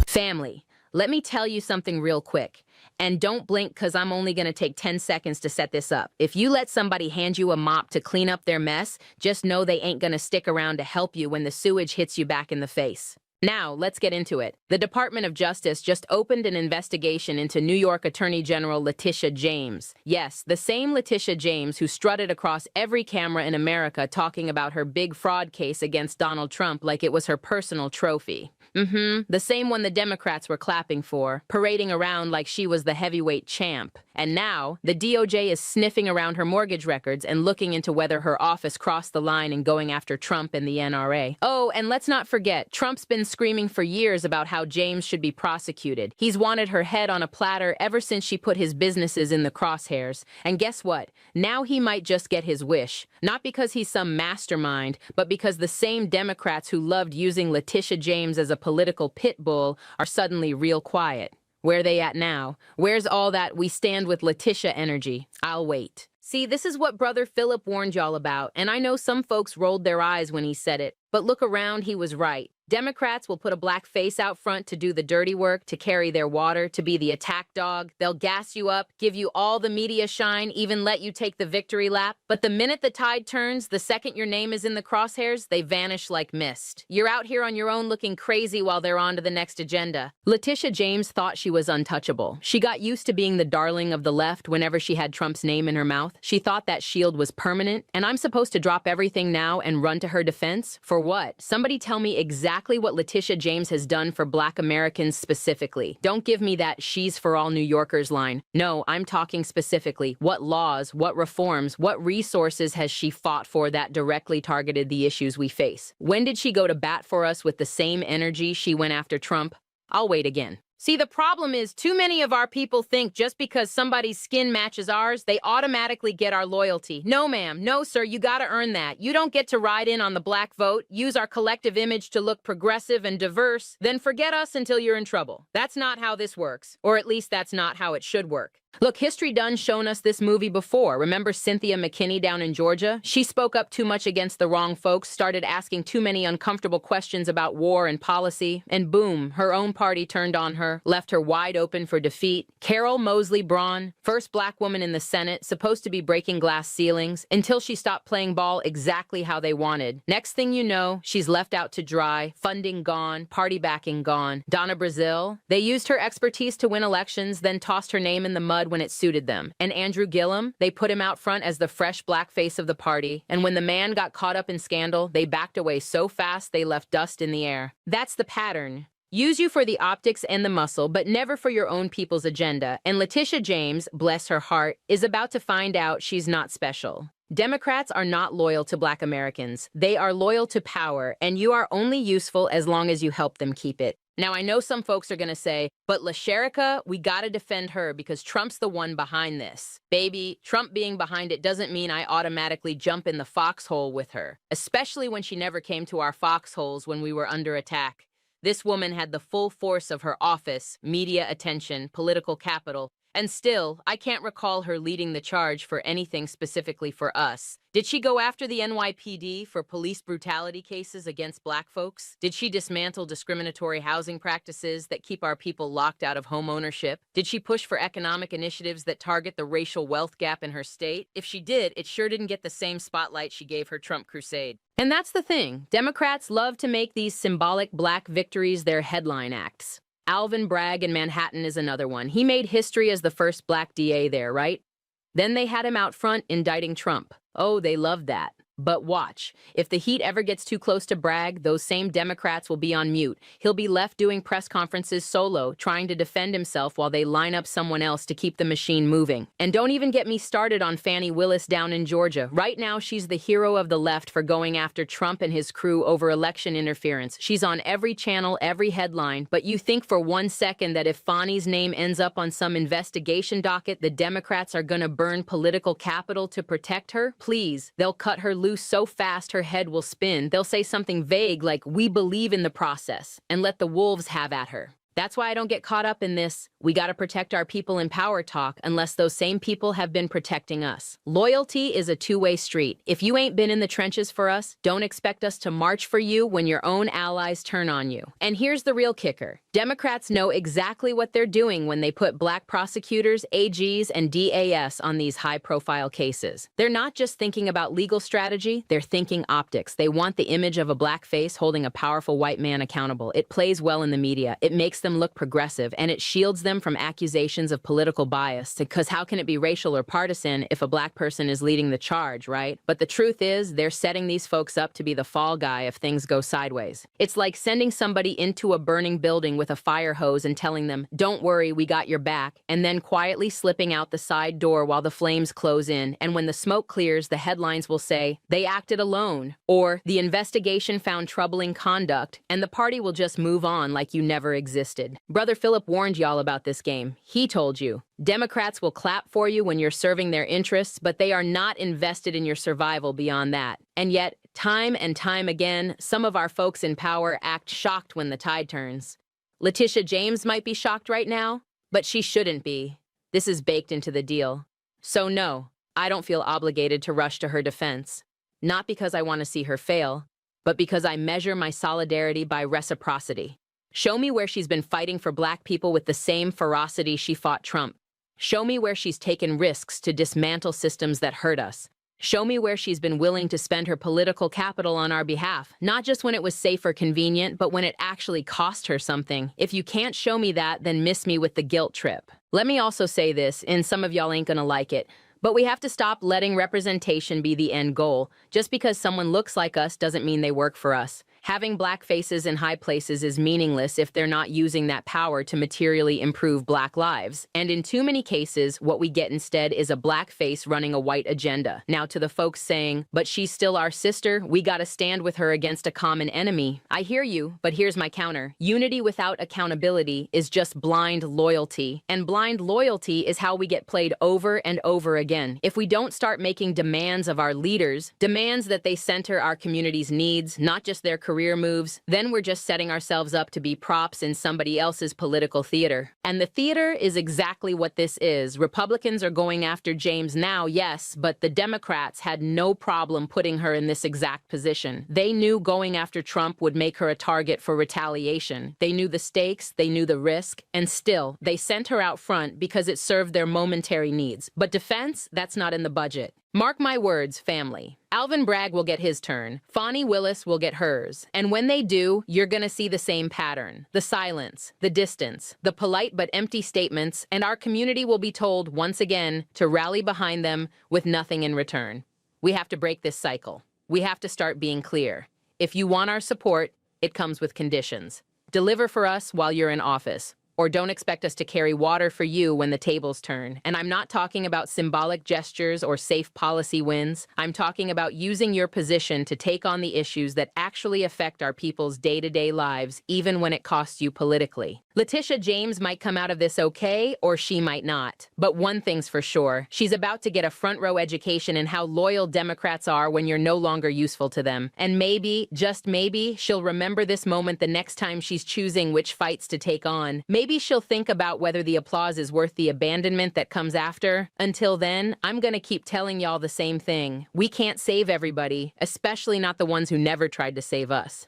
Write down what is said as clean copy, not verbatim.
Family, let me tell you something real quick. And don't blink because I'm only going to take 10 seconds to set this up. If you let somebody hand you a mop to clean up their mess, just know they ain't going to stick around to help you when the sewage hits you back in the face. Now, let's get into it. The Department of Justice just opened an investigation into New York Attorney General Letitia James. Yes, the same Letitia James who strutted across every camera in America talking about her big fraud case against Donald Trump like it was her personal trophy. The same one the Democrats were clapping for, parading around like she was the heavyweight champ. And now, the DOJ is sniffing around her mortgage records and looking into whether her office crossed the line in going after Trump and the NRA. Oh, and let's not forget, Trump's been screaming for years about how James should be prosecuted. He's wanted her head on a platter ever since she put his businesses in the crosshairs. And guess what? Now he might just get his wish. Not because he's some mastermind, but because the same Democrats who loved using Letitia James as a political pit bull are suddenly real quiet. Where they at now? Where's all that "we stand with Letitia" energy? I'll wait. See, this is what Brother Philip warned y'all about, and I know some folks rolled their eyes when he said it, but look around, he was right. Democrats will put a black face out front to do the dirty work, to carry their water, to be the attack dog. They'll gas you up, give you all the media shine, even let you take the victory lap. But the minute the tide turns, the second your name is in the crosshairs, they vanish like mist. You're out here on your own looking crazy while they're on to the next agenda. Letitia James thought she was untouchable. She got used to being the darling of the left whenever she had Trump's name in her mouth. She thought that shield was permanent, and I'm supposed to drop everything now and run to her defense? For what? Somebody tell me exactly what Letitia James has done for Black Americans specifically. Don't give me that "she's for all New Yorkers" line. No, I'm talking specifically. What laws, what reforms, what resources has she fought for that directly targeted the issues we face? When did she go to bat for us with the same energy she went after Trump? I'll wait again. See, the problem is too many of our people think just because somebody's skin matches ours, they automatically get our loyalty. No, ma'am. No, sir. You gotta earn that. You don't get to ride in on the black vote, use our collective image to look progressive and diverse, then forget us until you're in trouble. That's not how this works. Or at least that's not how it should work. Look, history done shown us this movie before. Remember Cynthia McKinney down in Georgia? She spoke up too much against the wrong folks, started asking too many uncomfortable questions about war and policy, and boom, her own party turned on her, left her wide open for defeat. Carol Moseley Braun, first Black woman in the Senate, supposed to be breaking glass ceilings, until she stopped playing ball exactly how they wanted. Next thing you know, she's left out to dry, funding gone, party backing gone. Donna Brazile, they used her expertise to win elections, then tossed her name in the mud when it suited them. And Andrew Gillum, they put him out front as the fresh black face of the party. And when the man got caught up in scandal, they backed away so fast they left dust in the air. That's the pattern. Use you for the optics and the muscle, but never for your own people's agenda. And Letitia James, bless her heart, is about to find out she's not special. Democrats are not loyal to Black Americans. They are loyal to power, and you are only useful as long as you help them keep it. Now, I know some folks are going to say, but LaSherika, we got to defend her because Trump's the one behind this. Baby, Trump being behind it doesn't mean I automatically jump in the foxhole with her, especially when she never came to our foxholes when we were under attack. This woman had the full force of her office, media attention, political capital, and still, I can't recall her leading the charge for anything specifically for us. Did she go after the NYPD for police brutality cases against Black folks? Did she dismantle discriminatory housing practices that keep our people locked out of home ownership? Did she push for economic initiatives that target the racial wealth gap in her state? If she did, it sure didn't get the same spotlight she gave her Trump crusade. And that's the thing. Democrats love to make these symbolic Black victories their headline acts. Alvin Bragg in Manhattan is another one. He made history as the first Black DA there, right? Then they had him out front indicting Trump. Oh, they loved that. But watch, if the heat ever gets too close to Bragg, those same Democrats will be on mute. He'll be left doing press conferences solo, trying to defend himself while they line up someone else to keep the machine moving. And don't even get me started on Fani Willis down in Georgia. Right now, she's the hero of the left for going after Trump and his crew over election interference. She's on every channel, every headline. But you think for 1 second that if Fani's name ends up on some investigation docket, the Democrats are gonna burn political capital to protect her? Please, they'll cut her loose so fast her head will spin. They'll say something vague like, "We believe in the process," and let the wolves have at her. That's why I don't get caught up in this "we gotta protect our people in power" talk unless those same people have been protecting us. Loyalty is a two-way street. If you ain't been in the trenches for us, don't expect us to march for you when your own allies turn on you. And here's the real kicker. Democrats know exactly what they're doing when they put black prosecutors, AGs, and DAS on these high-profile cases. They're not just thinking about legal strategy, they're thinking optics. They want the image of a black face holding a powerful white man accountable. It plays well in the media. It makes them look progressive, and it shields them from accusations of political bias, because how can it be racial or partisan if a black person is leading the charge, right? But the truth is, they're setting these folks up to be the fall guy if things go sideways. It's like sending somebody into a burning building with a fire hose and telling them, "Don't worry, we got your back," and then quietly slipping out the side door while the flames close in. And when the smoke clears, the headlines will say, "They acted alone," or "The investigation found troubling conduct," and the party will just move on like you never existed. Brother Philip warned y'all about this game. He told you, Democrats will clap for you when you're serving their interests, but they are not invested in your survival beyond that. And yet, time and time again, some of our folks in power act shocked when the tide turns. Letitia James might be shocked right now, but she shouldn't be. This is baked into the deal. So no, I don't feel obligated to rush to her defense. Not because I want to see her fail, but because I measure my solidarity by reciprocity. Show me where she's been fighting for black people with the same ferocity she fought Trump. Show me where she's taken risks to dismantle systems that hurt us. Show me where she's been willing to spend her political capital on our behalf, not just when it was safe or convenient, but when it actually cost her something. If you can't show me that, then miss me with the guilt trip. Let me also say this, and some of y'all ain't gonna like it, but we have to stop letting representation be the end goal. Just because someone looks like us doesn't mean they work for us. Having black faces in high places is meaningless if they're not using that power to materially improve black lives. And in too many cases, what we get instead is a black face running a white agenda. Now, to the folks saying, "But she's still our sister, we gotta stand with her against a common enemy," I hear you, but here's my counter. Unity without accountability is just blind loyalty. And blind loyalty is how we get played over and over again. If we don't start making demands of our leaders, demands that they center our community's needs, not just their career moves, then we're just setting ourselves up to be props in somebody else's political theater. And the theater is exactly what this is. Republicans are going after James now, yes, but the Democrats had no problem putting her in this exact position. They knew going after Trump would make her a target for retaliation. They knew the stakes, they knew the risk, and still, they sent her out front because it served their momentary needs. But defense, that's not in the budget. Mark my words, family. Alvin Bragg will get his turn. Fani Willis will get hers. And when they do, you're gonna see the same pattern. The silence, the distance, the polite but empty statements, and our community will be told once again to rally behind them with nothing in return. We have to break this cycle. We have to start being clear. If you want our support, it comes with conditions. Deliver for us while you're in office. Or don't expect us to carry water for you when the tables turn. And I'm not talking about symbolic gestures or safe policy wins. I'm talking about using your position to take on the issues that actually affect our people's day-to-day lives, even when it costs you politically. Letitia James might come out of this okay, or she might not. But one thing's for sure, she's about to get a front-row education in how loyal Democrats are when you're no longer useful to them. And maybe, just maybe, she'll remember this moment the next time she's choosing which fights to take on. Maybe she'll think about whether the applause is worth the abandonment that comes after. Until then, I'm gonna keep telling y'all the same thing. We can't save everybody, especially not the ones who never tried to save us.